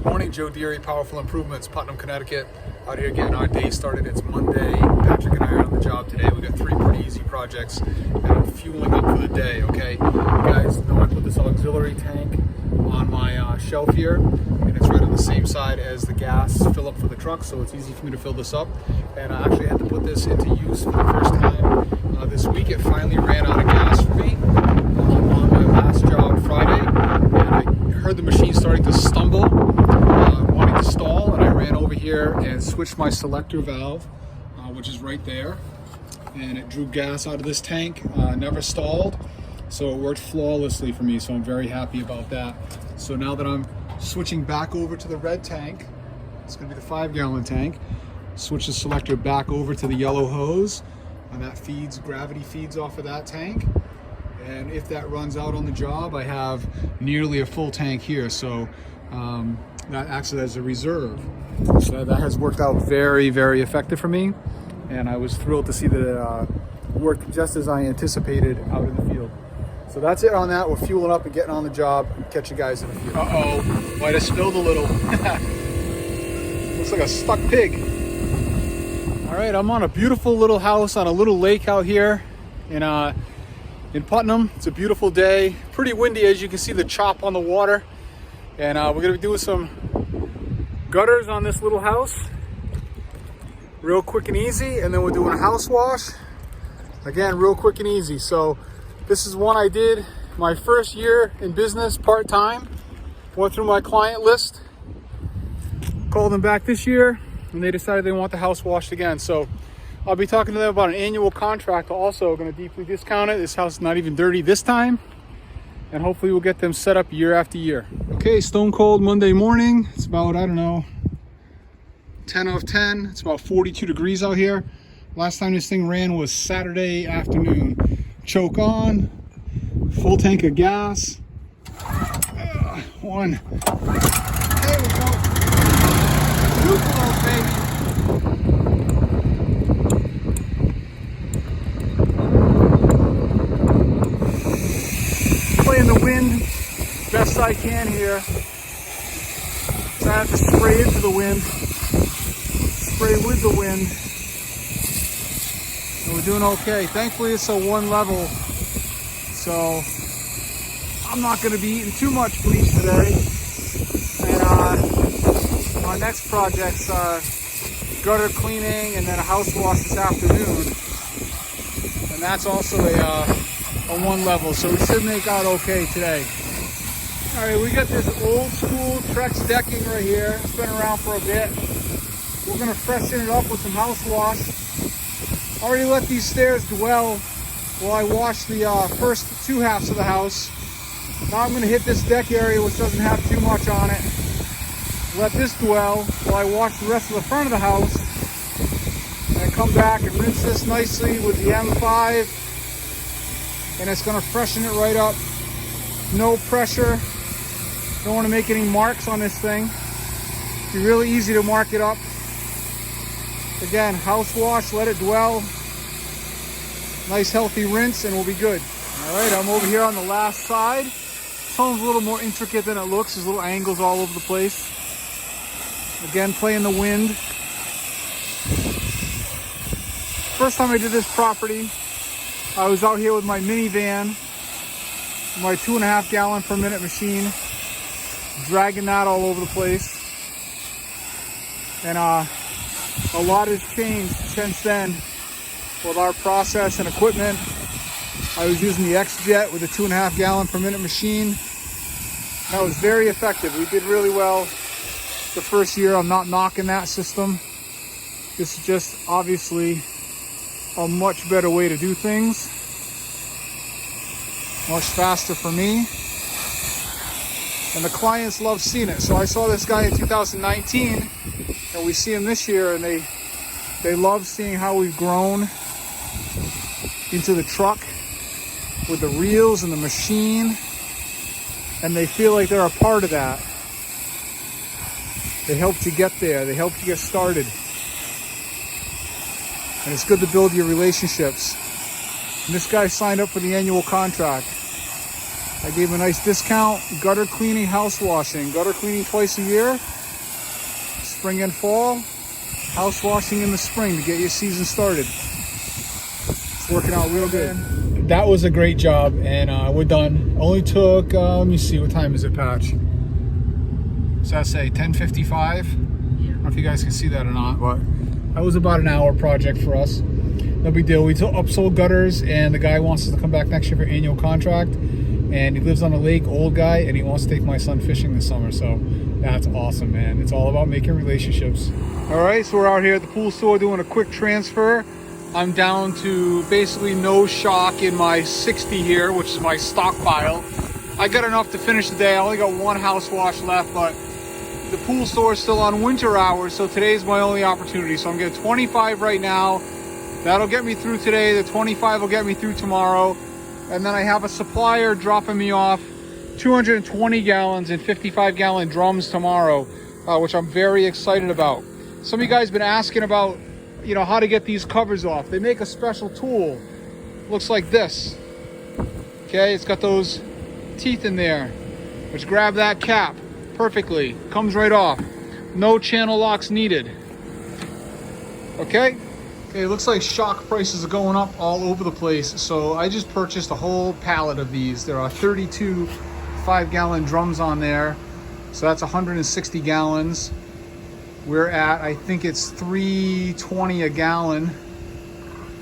Good morning, Joe Deary, Powerful Improvements, Putnam, Connecticut. Out here getting our day started. It's Monday. Patrick and I are on the job today. We got 3 pretty easy projects and I'm fueling up for the day, okay? You guys know I put this auxiliary tank on my shelf here, and it's right on the same side as the gas fill up for the truck, so it's easy for me to fill this up. And I actually had to put this into use for the first time this week. It finally ran out of gas for me on my last job Friday, and I heard the machine starting to stumble, wanting to stall, and I ran over here and switched my selector valve, which is right there, and it drew gas out of this tank, never stalled, so it worked flawlessly for me, so I'm very happy about that. So now that I'm switching back over to the red tank, it's going to be the 5-gallon tank, switch the selector back over to the yellow hose, and that feeds, gravity feeds off of that tank. And if that runs out on the job, I have nearly a full tank here, so that acts as a reserve. So that has worked out very, very effective for me, and I was thrilled to see that it worked just as I anticipated out in the field. So that's it on that. We're fueling up and getting on the job. Catch you guys in the field. Uh-oh, might have spilled a little. Looks like a stuck pig. All right, I'm on a beautiful little house on a little lake out here in Putnam. It's a beautiful day. Pretty windy, as you can see the chop on the water. And we're gonna be doing some gutters on this little house. Real quick and easy. And then we're doing a house wash. Again, real quick and easy. So this is one I did my first year in business part-time. Went through my client list. Called them back this year, and they decided they want the house washed again. So I'll be talking to them about an annual contract. Also going to deeply discount it. This house is not even dirty this time, and hopefully we'll get them set up year after year. Okay, stone cold Monday morning. It's about, I don't know, 10 of 10. It's about 42 degrees out here. Last time this thing ran was Saturday afternoon. Choke on, full tank of gas. One. There we go. Tupelo, baby. Playing the wind best I can here. So I have to spray into the wind, spray with the wind, and we're doing okay. Thankfully it's a 1 level, so I'm not going to be eating too much bleach today. And my next projects are gutter cleaning and then a house wash this afternoon, and that's also a 1 level, so we should make out okay today. All right, we got this old school Trex decking right here. It's been around for a bit. We're gonna freshen it up with some house wash. Already let these stairs dwell while I wash the first 2 halves of the house. Now I'm gonna hit this deck area, which doesn't have too much on it. Let this dwell while I wash the rest of the front of the house. And I come back and rinse this nicely with the M5. And it's gonna freshen it right up. No pressure. Don't wanna make any marks on this thing. It'd be really easy to mark it up. Again, house wash, let it dwell. Nice healthy rinse and we'll be good. All right, I'm over here on the last side. This home's a little more intricate than it looks. There's little angles all over the place. Again, playing the wind. First time I did this property, I was out here with my minivan, my 2.5 gallon per minute machine, dragging that all over the place. And a lot has changed since then with our process and equipment. I was using the X-Jet with a 2.5 gallon per minute machine. That was very effective. We did really well the first year. I'm not knocking that system. This is just obviously a much better way to do things. Much faster for me. And the clients love seeing it. So I saw this guy in 2019, and we see him this year, and they love seeing how we've grown into the truck with the reels and the machine, and they feel like they're a part of that. They helped you get there. They helped you get started. And it's good to build your relationships. And this guy signed up for the annual contract. I gave him a nice discount. Gutter cleaning, house washing. Gutter cleaning twice a year, spring and fall. House washing in the spring to get your season started. It's working out real good. That was a great job, and we're done. Only took, let me see, what time is it, Patch? Does that say 10:55? Yeah. I don't know if you guys can see that or not, but that was about an hour project for us. No big deal. We upsold gutters, and the guy wants us to come back next year for annual contract. And he lives on a lake, old guy, and he wants to take my son fishing this summer. So that's awesome, man. It's all about making relationships. All right, so we're out here at the pool store doing a quick transfer. I'm down to basically no shock in my 60 here, which is my stockpile. I got enough to finish the day. I only got one house wash left, but the pool store is still on winter hours, so today's my only opportunity. So I'm getting 25 right now. That'll get me through today. The 25 will get me through tomorrow. And then I have a supplier dropping me off 220 gallons in 55-gallon drums tomorrow, which I'm very excited about. Some of you guys have been asking about, you know, how to get these covers off. They make a special tool. Looks like this. Okay, it's got those teeth in there, which grab that cap perfectly. Comes right off. No channel locks needed. Okay? Okay, it looks like shock prices are going up all over the place. So I just purchased a whole pallet of these. There are 32 5-gallon drums on there. So that's 160 gallons. We're at, I think it's $3.20 a gallon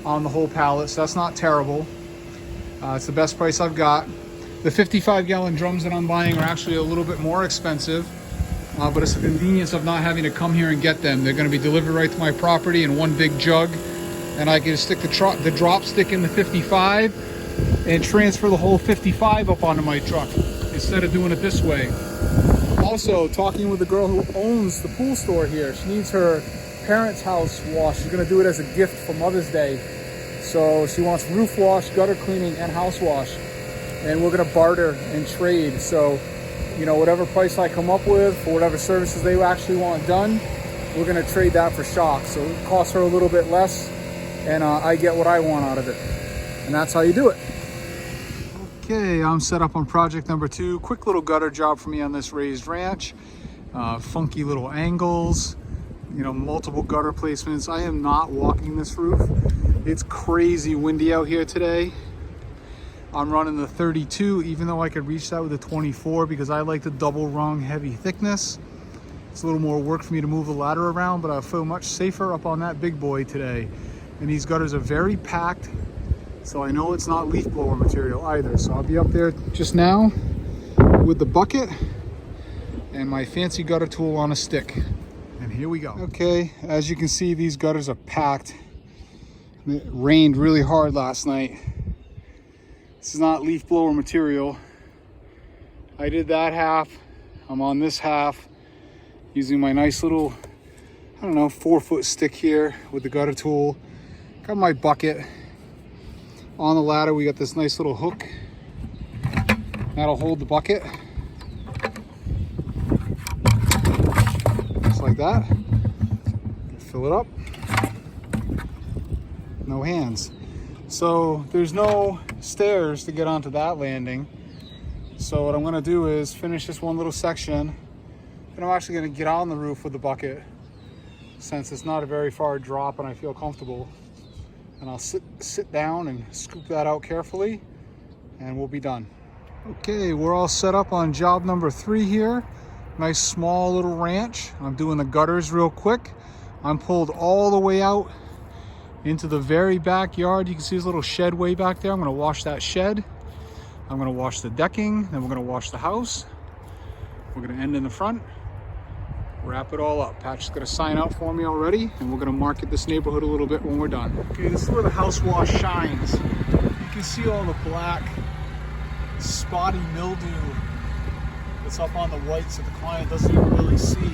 on the whole pallet. So that's not terrible. It's the best price I've got. The 55-gallon drums that I'm buying are actually a little bit more expensive. But it's the convenience of not having to come here and get them. They're going to be delivered right to my property in one big jug, and I can stick the drop stick in the 55 and transfer the whole 55 up onto my truck instead of doing it this way. Also, talking with the girl who owns the pool store here, she needs her parents' house washed. She's going to do it as a gift for Mother's Day. So she wants roof wash, gutter cleaning, and house wash, and we're going to barter and trade. So, you know, whatever price I come up with for whatever services they actually want done, we're going to trade that for shock. So it costs her a little bit less, and I get what I want out of it. And that's how you do it. Okay, I'm set up on project number 2. Quick little gutter job for me on this raised ranch. Funky little angles, you know, multiple gutter placements. I am not walking this roof. It's crazy windy out here today. I'm running the 32, even though I could reach that with a 24 because I like the double rung heavy thickness. It's a little more work for me to move the ladder around, but I feel much safer up on that big boy today. And these gutters are very packed, so I know it's not leaf blower material either. So I'll be up there just now with the bucket and my fancy gutter tool on a stick. And here we go. Okay, as you can see, these gutters are packed. It rained really hard last night. This is not leaf blower material. I did that half. I'm on this half using my nice little, I don't know, 4-foot stick here with the gutter tool. Got my bucket. On the ladder, we got this nice little hook. That'll hold the bucket. Just like that. Fill it up. No hands. So there's no stairs to get onto that landing. So what I'm gonna do is finish this one little section, and I'm actually gonna get on the roof with the bucket since it's not a very far drop and I feel comfortable. And I'll sit down and scoop that out carefully, and we'll be done. Okay, we're all set up on job number 3 here. Nice small little ranch. I'm doing the gutters real quick. I'm pulled all the way out into the very backyard. You can see this little shed way back there. I'm gonna wash that shed. I'm gonna wash the decking, then we're gonna wash the house. We're gonna end in the front, wrap it all up. Patch is gonna sign out for me already, and we're gonna market this neighborhood a little bit when we're done. Okay, this is where the house wash shines. You can see all the black, spotty mildew that's up on the whites that the client doesn't even really see.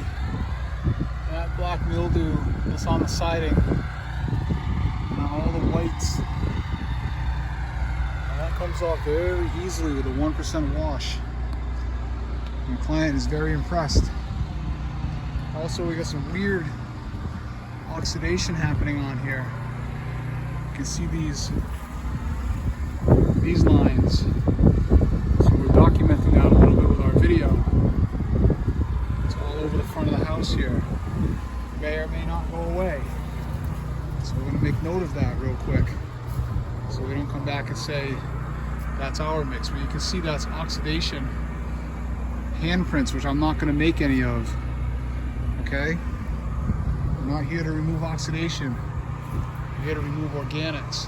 That black mildew that's on the siding, and all the whites. And that comes off very easily with a 1% wash. And the client is very impressed. Also, we got some weird oxidation happening on here. You can see these lines. So we're done. documenting that a little bit with our video. It's all over the front of the house here. May or may not go away. So we're gonna make note of that real quick, so we don't come back and say that's our mix. But you can see that's oxidation handprints, which I'm not gonna make any of, okay? We're not here to remove oxidation. We're here to remove organics.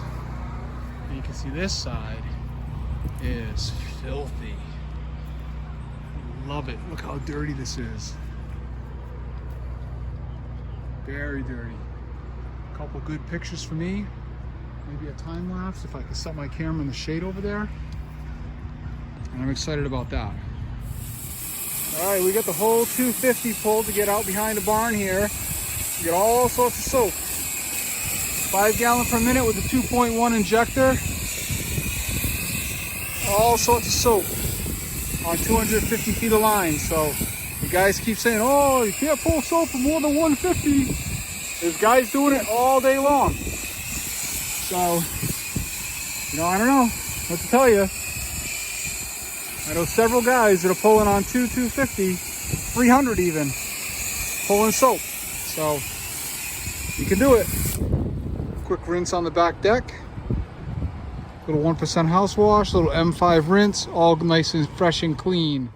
And you can see this side is filthy. Love it. Look how dirty this is. Very dirty. A couple good pictures for me. Maybe a time lapse if I can set my camera in the shade over there. And I'm excited about that. All right, we got the whole 250 pulled to get out behind the barn here. We got all sorts of soap. 5 gallon per minute with a 2.1 injector. All sorts of soap on 250 feet of line. So the guys keep saying, oh, you can't pull soap for more than 150. There's guys doing it all day long. So, you know, I don't know what to tell you. I know several guys that are pulling on 250, 300 even, pulling soap. So you can do it. Quick rinse on the back deck. Little 1% house wash, little M5 rinse, all nice and fresh and clean.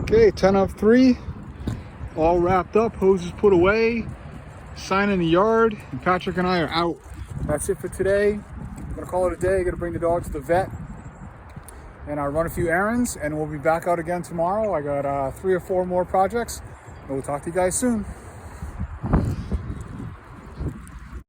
Okay, 10 of 3, all wrapped up, hoses put away, sign in the yard, and Patrick and I are out. That's it for today. I'm gonna call it a day. Gonna bring the dog to the vet, and I'll run a few errands, and we'll be back out again tomorrow. I got 3 or 4 more projects, and we'll talk to you guys soon.